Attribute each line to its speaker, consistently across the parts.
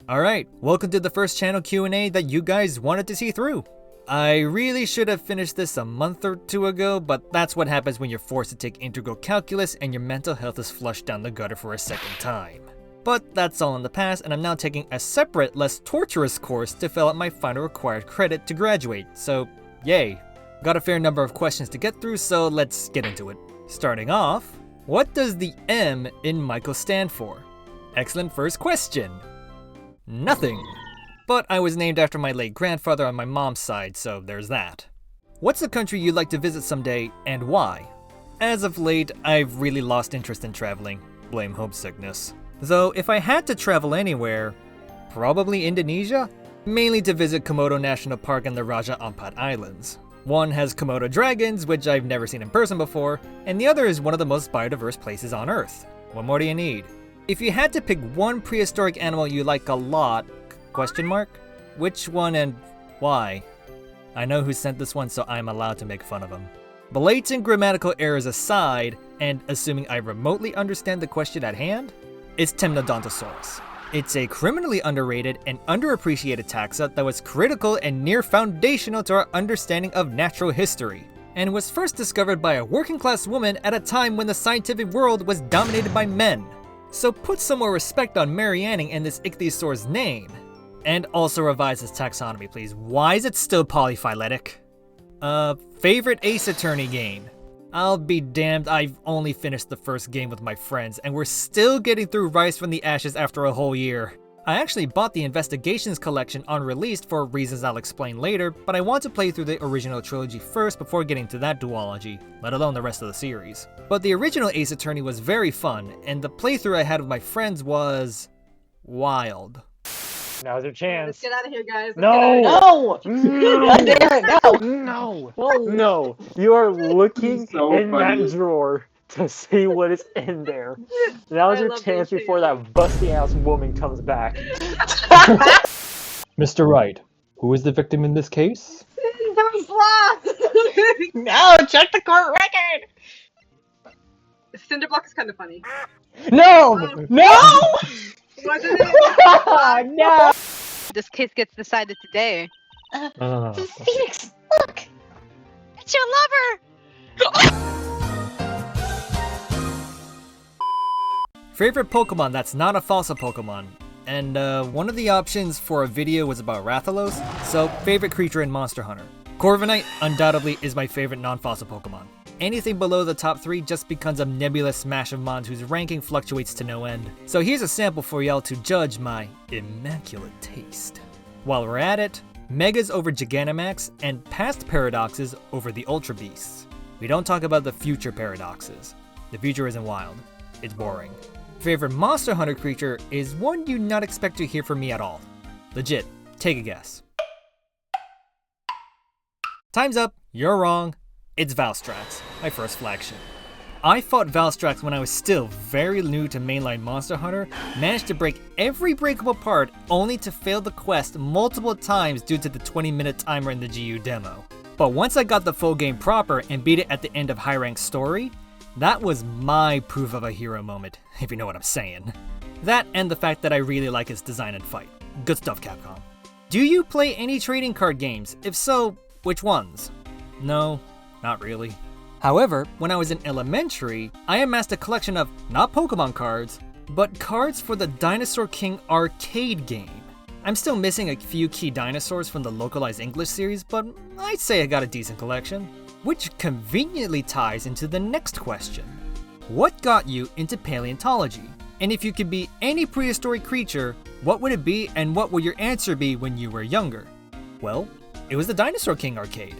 Speaker 1: Alright, welcome to the first channel Q&A that you guys wanted to see through. I really should have finished this a month or two ago, but that's what happens when you're forced to take integral calculus and your mental health is flushed down the gutter for a second time. But that's all in the past, and I'm now taking a separate, less torturous course to fill out my final required credit to graduate, so yay. Got a fair number of questions to get through, so let's get into it. Starting off, what does the M in Michael stand for? Excellent first question. Nothing. But I was named after my late grandfather on my mom's side, so there's that. What's a country you'd like to visit someday, and why? As of late, I've really lost interest in traveling. Blame homesickness. Though if I had to travel anywhere, probably Indonesia? Mainly to visit Komodo National Park and the Raja Ampat Islands. One has Komodo dragons, which I've never seen in person before, and the other is one of the most biodiverse places on Earth. What more do you need? If you had to pick one prehistoric animal you like a lot, question mark? Which one and why? I know who sent this one, so I'm allowed to make fun of him. Blatant grammatical errors aside, and assuming I remotely understand the question at hand, it's Temnodontosaurus. It's a criminally underrated and underappreciated taxa that was critical and near foundational to our understanding of natural history, and was first discovered by a working class woman at a time when the scientific world was dominated by men. So put some more respect on Marianning in this ichthyosaur's name. And also revise its taxonomy, please. Why is it still polyphyletic? Favorite Ace Attorney game? I'll be damned, I've only finished the first game with my friends, and we're still getting through Rise from the Ashes after a whole year. I actually bought the Investigations collection unreleased for reasons I'll explain later, but I want to play through the original trilogy first before getting to that duology, let alone the rest of the series. But the original Ace Attorney was very fun, and the playthrough I had with my friends was wild.
Speaker 2: Now's your chance.
Speaker 3: Let's get out of here, guys.
Speaker 2: No!
Speaker 3: No!
Speaker 2: No! You are looking
Speaker 4: So
Speaker 2: in
Speaker 4: funny.
Speaker 2: that drawer to see what is in there. Now's
Speaker 3: I
Speaker 2: your
Speaker 3: love
Speaker 2: chance
Speaker 3: these
Speaker 2: before that busty ass woman comes back.
Speaker 5: Mr. Wright, who is the victim in this case?
Speaker 3: No, check the court record! Cinderblock is kind of funny.
Speaker 2: No! No!
Speaker 3: Wasn't it?
Speaker 2: No!
Speaker 6: This case gets decided today.
Speaker 7: Phoenix, look! It's your lover!
Speaker 1: Favorite Pokemon that's not a fossil Pokemon? And one of the options for a video was about Rathalos, so favorite creature in Monster Hunter. Corviknight undoubtedly is my favorite non-fossil Pokemon. Anything below the top 3 just becomes a nebulous smash of mons whose ranking fluctuates to no end. So here's a sample for y'all to judge my immaculate taste. While we're at it, Megas over Gigantamax and past paradoxes over the Ultra Beasts. We don't talk about the future paradoxes. The future isn't wild, it's boring. Favorite Monster Hunter creature is one you'd not expect to hear from me at all. Legit, take a guess. Time's up, you're wrong. It's Valstrax, my first flagship. I fought Valstrax when I was still very new to mainline Monster Hunter, managed to break every breakable part only to fail the quest multiple times due to the 20-minute timer in the GU demo. But once I got the full game proper and beat it at the end of High Rank Story, that was my proof of a hero moment, if you know what I'm saying. That and the fact that I really like its design and fight. Good stuff, Capcom. Do you play any trading card games? If so, which ones? No. Not really. However, when I was in elementary, I amassed a collection of, not Pokemon cards, but cards for the Dinosaur King arcade game. I'm still missing a few key dinosaurs from the localized English series, but I'd say I got a decent collection. Which conveniently ties into the next question. What got you into paleontology? And if you could be any prehistoric creature, what would it be and what would your answer be when you were younger? Well, it was the Dinosaur King arcade.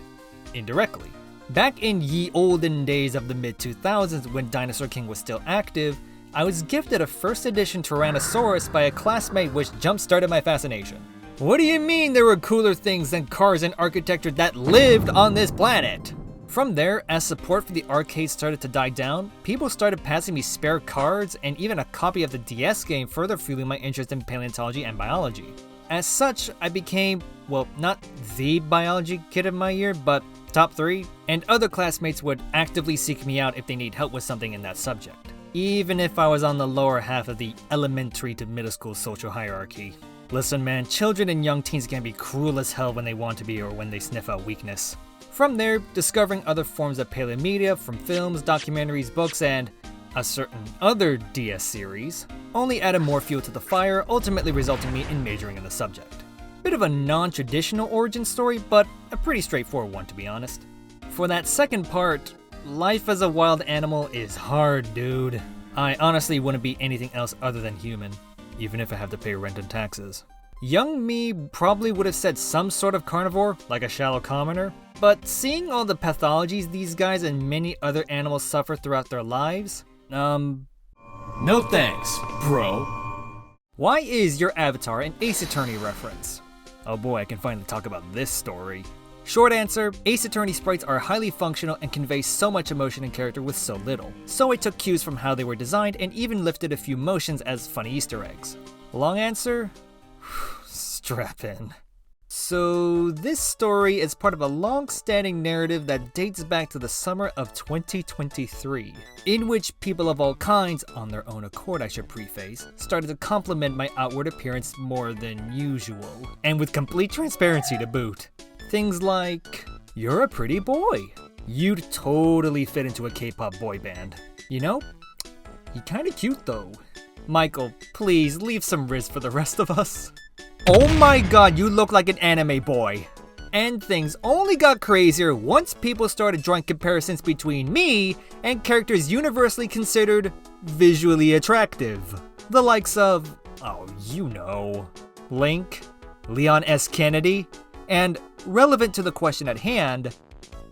Speaker 1: Indirectly. Back in ye olden days of the mid-2000s when Dinosaur King was still active, I was gifted a first edition Tyrannosaurus by a classmate which jump-started my fascination. What do you mean there were cooler things than cars and architecture that lived on this planet? From there, as support for the arcade started to die down, people started passing me spare cards and even a copy of the DS game, further fueling my interest in paleontology and biology. As such, I became, well, not the biology kid of my year, but top 3, and other classmates would actively seek me out if they need help with something in that subject, even if I was on the lower half of the elementary to middle school social hierarchy. Listen man, children and young teens can be cruel as hell when they want to be or when they sniff out weakness. From there, discovering other forms of paleomedia from films, documentaries, books, and a certain other DS series only added more fuel to the fire, ultimately resulting me in majoring in the subject. Bit of a non-traditional origin story, but a pretty straightforward one to be honest. For that second part, life as a wild animal is hard, dude. I honestly wouldn't be anything else other than human, even if I have to pay rent and taxes. Young me probably would have said some sort of carnivore, like a shallow commoner, but seeing all the pathologies these guys and many other animals suffer throughout their lives, no thanks, bro. Why is your avatar an Ace Attorney reference? Oh boy, I can finally talk about this story. Short answer, Ace Attorney sprites are highly functional and convey so much emotion and character with so little. So I took cues from how they were designed and even lifted a few motions as funny Easter eggs. Long answer? Strap in. So this story is part of a long-standing narrative that dates back to the summer of 2023, in which people of all kinds, on their own accord I should preface, started to compliment my outward appearance more than usual, and with complete transparency to boot. Things like, "You're a pretty boy. You'd totally fit into a K-pop boy band. You know, you're kinda cute though. Michael, please leave some riz for the rest of us. Oh my god, you look like an anime boy." And things only got crazier once people started drawing comparisons between me and characters universally considered visually attractive. The likes of, oh you know, Link, Leon S. Kennedy, and, relevant to the question at hand,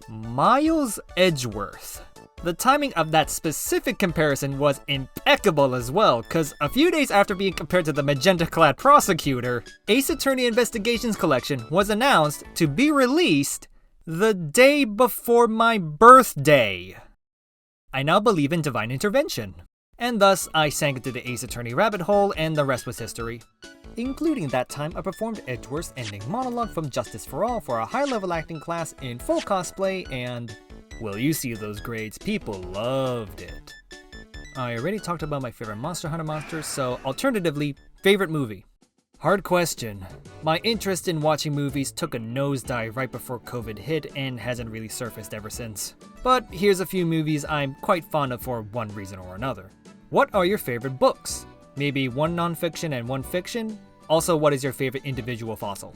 Speaker 1: Miles Edgeworth. The timing of that specific comparison was impeccable as well, cause a few days after being compared to the magenta-clad prosecutor, Ace Attorney Investigations Collection was announced to be released the day before my birthday. I now believe in divine intervention. And thus, I sank into the Ace Attorney rabbit hole and the rest was history. Including that time I performed Edgeworth's ending monologue from Justice for All for a high-level acting class in full cosplay and, well, you see those grades, people loved it. I already talked about my favorite Monster Hunter monsters, so alternatively, favorite movie. Hard question. My interest in watching movies took a nosedive right before COVID hit and hasn't really surfaced ever since. But here's a few movies I'm quite fond of for one reason or another. What are your favorite books? Maybe one non-fiction and one fiction? Also, what is your favorite individual fossil?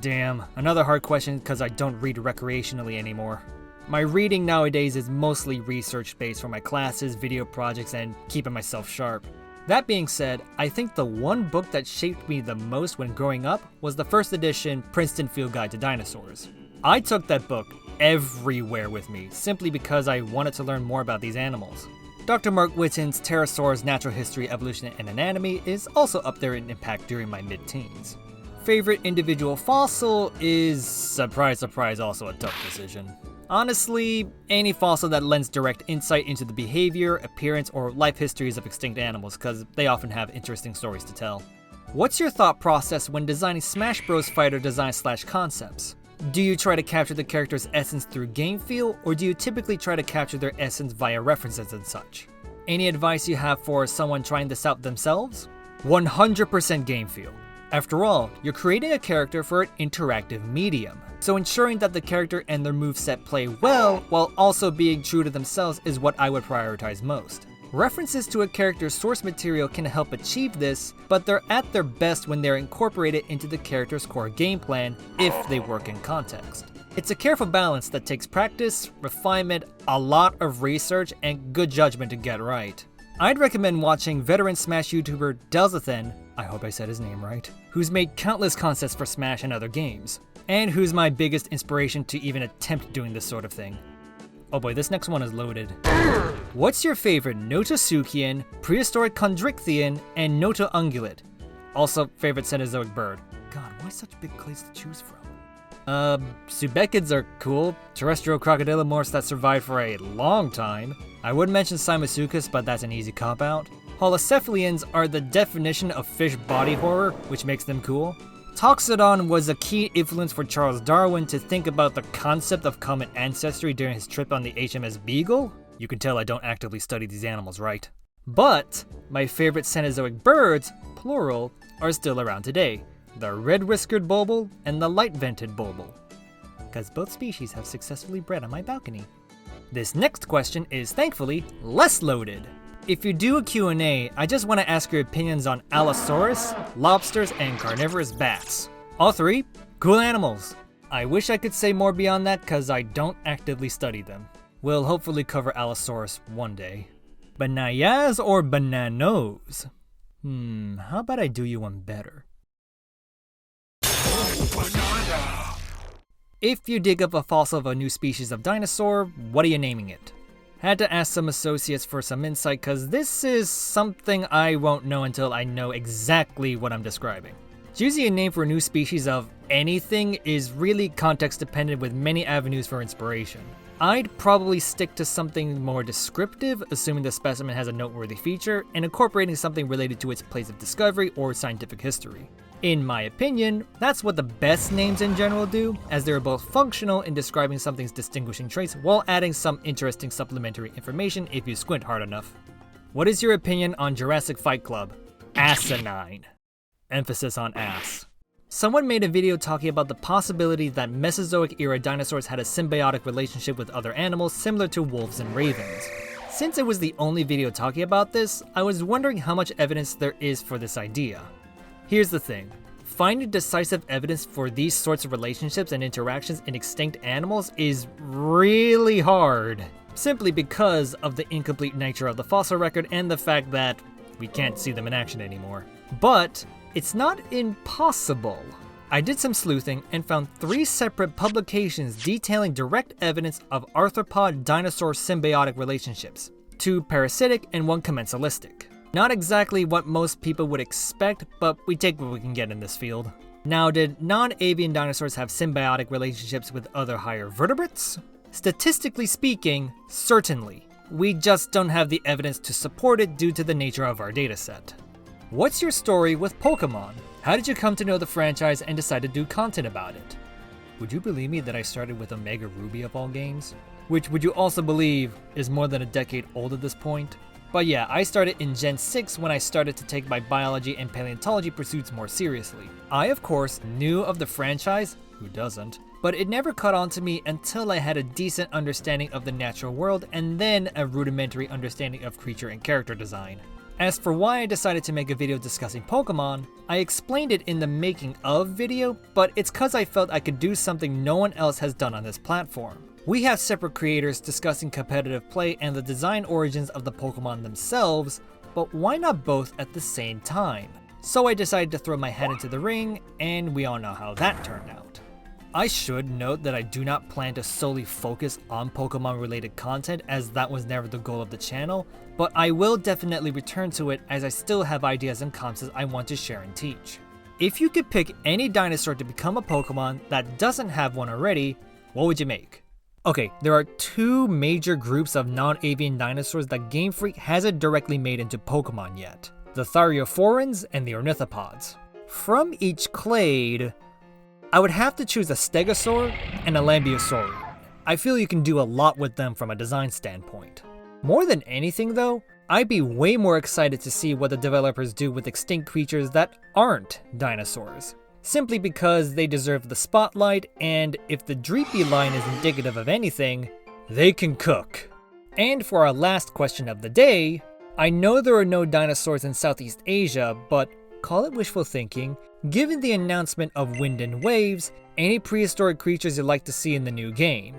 Speaker 1: Damn, another hard question because I don't read recreationally anymore. My reading nowadays is mostly research-based for my classes, video projects, and keeping myself sharp. That being said, I think the one book that shaped me the most when growing up was the first edition Princeton Field Guide to Dinosaurs. I took that book everywhere with me, simply because I wanted to learn more about these animals. Dr. Mark Whitten's Pterosaurs Natural History, Evolution, and Anatomy is also up there in impact during my mid-teens. Favorite individual fossil is, surprise surprise, also a tough decision. Honestly, any fossil that lends direct insight into the behavior, appearance, or life histories of extinct animals, because they often have interesting stories to tell. What's your thought process when designing Smash Bros. Fighter design/concepts? Do you try to capture the character's essence through game feel, or do you typically try to capture their essence via references and such? Any advice you have for someone trying this out themselves? 100% game feel. After all, you're creating a character for an interactive medium, so ensuring that the character and their moveset play well while also being true to themselves is what I would prioritize most. References to a character's source material can help achieve this, but they're at their best when they're incorporated into the character's core game plan, if they work in context. It's a careful balance that takes practice, refinement, a lot of research, and good judgment to get right. I'd recommend watching veteran Smash YouTuber Delzathan, I hope I said his name right, who's made countless concepts for Smash and other games, and who's my biggest inspiration to even attempt doing this sort of thing. Oh boy, this next one is loaded. What's your favorite Notosuchian, prehistoric chondrichthyan, and Noto ungulate? Also, favorite Cenozoic bird. God, why such big clays to choose from? Subecids are cool. Terrestrial crocodilomorphs that survived for a long time. I would mention Simasuchus, but that's an easy cop-out. Holocephalians are the definition of fish body horror, which makes them cool. Toxodon was a key influence for Charles Darwin to think about the concept of common ancestry during his trip on the HMS Beagle. You can tell I don't actively study these animals, right? But my favorite Cenozoic birds, plural, are still around today. the red-whiskered bulbul and the light-vented bulbul, because both species have successfully bred on my balcony. This next question is thankfully less loaded. If you do a Q&A, I just want to ask your opinions on Allosaurus, lobsters, and carnivorous bats. All three, cool animals. I wish I could say more beyond that because I don't actively study them. We'll hopefully cover Allosaurus one day. Banayas or bananos? How about I do you one better? If you dig up a fossil of a new species of dinosaur, what are you naming it? Had to ask some associates for some insight cause this is something I won't know until I know exactly what I'm describing. Choosing a name for a new species of anything is really context dependent with many avenues for inspiration. I'd probably stick to something more descriptive, assuming the specimen has a noteworthy feature, and incorporating something related to its place of discovery or scientific history. In my opinion, that's what the best names in general do, as they're both functional in describing something's distinguishing traits while adding some interesting supplementary information if you squint hard enough. What is your opinion on Jurassic Fight Club? Asinine. Emphasis on ass. Someone made a video talking about the possibility that Mesozoic era dinosaurs had a symbiotic relationship with other animals similar to wolves and ravens. Since it was the only video talking about this, I was wondering how much evidence there is for this idea. Here's the thing, finding decisive evidence for these sorts of relationships and interactions in extinct animals is really hard, simply because of the incomplete nature of the fossil record and the fact that we can't see them in action anymore. But it's not impossible. I did some sleuthing and found 3 separate publications detailing direct evidence of arthropod-dinosaur symbiotic relationships, 2 parasitic and 1 commensalistic. Not exactly what most people would expect, but we take what we can get in this field. Now, did non-avian dinosaurs have symbiotic relationships with other higher vertebrates? Statistically speaking, certainly. We just don't have the evidence to support it due to the nature of our dataset. What's your story with Pokémon? How did you come to know the franchise and decide to do content about it? Would you believe me that I started with Omega Ruby of all games? Which would you also believe is more than a decade old at this point? But yeah, I started in Gen 6 when I started to take my biology and paleontology pursuits more seriously. I of course knew of the franchise, who doesn't, but it never caught on to me until I had a decent understanding of the natural world and then a rudimentary understanding of creature and character design. As for why I decided to make a video discussing Pokemon, I explained it in the making of video, but it's cause I felt I could do something no one else has done on this platform. We have separate creators discussing competitive play and the design origins of the Pokemon themselves, but why not both at the same time? So I decided to throw my head into the ring, and we all know how that turned out. I should note that I do not plan to solely focus on Pokemon related content as that was never the goal of the channel, but I will definitely return to it as I still have ideas and concepts I want to share and teach. If you could pick any dinosaur to become a Pokemon that doesn't have one already, what would you make? Okay, there are 2 major groups of non-avian dinosaurs that Game Freak hasn't directly made into Pokemon yet. The Thyreophorans and the Ornithopods. From each clade, I would have to choose a Stegosaur and a Lambeosaurian. I feel you can do a lot with them from a design standpoint. More than anything though, I'd be way more excited to see what the developers do with extinct creatures that aren't dinosaurs. Simply because they deserve the spotlight, and if the Dreepy line is indicative of anything, they can cook. And for our last question of the day, I know there are no dinosaurs in Southeast Asia, but call it wishful thinking, given the announcement of Wind and Waves, any prehistoric creatures you'd like to see in the new game?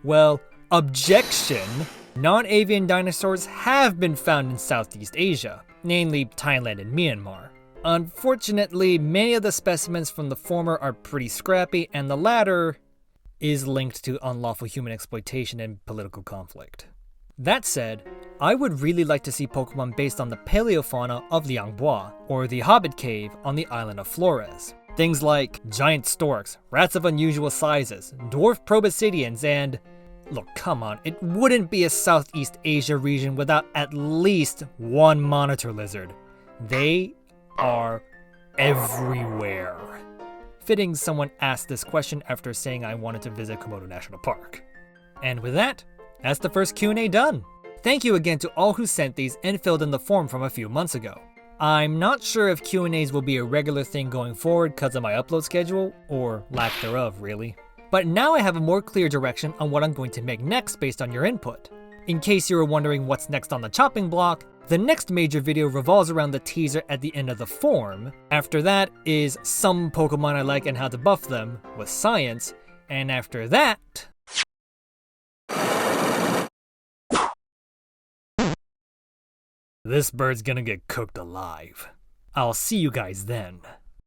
Speaker 1: Well, objection! Non-avian dinosaurs have been found in Southeast Asia, namely Thailand and Myanmar. Unfortunately, many of the specimens from the former are pretty scrappy, and the latter is linked to unlawful human exploitation and political conflict. That said, I would really like to see Pokemon based on the paleofauna of Liang Bois, or the Hobbit Cave on the island of Flores. Things like giant storks, rats of unusual sizes, dwarf proboscideans, and... look, come on, it wouldn't be a Southeast Asia region without at least one monitor lizard. They are everywhere. Fitting someone asked this question after saying I wanted to visit Komodo National Park. And with that, that's the first Q&A done. Thank you again to all who sent these and filled in the form from a few months ago. I'm not sure if Q&As will be a regular thing going forward because of my upload schedule, or lack thereof really. But now I have a more clear direction on what I'm going to make next based on your input. In case you were wondering what's next on the chopping block, the next major video revolves around the teaser at the end of the form. After that is some Pokemon I like and how to buff them, with science, and after that... this bird's gonna get cooked alive. I'll see you guys then.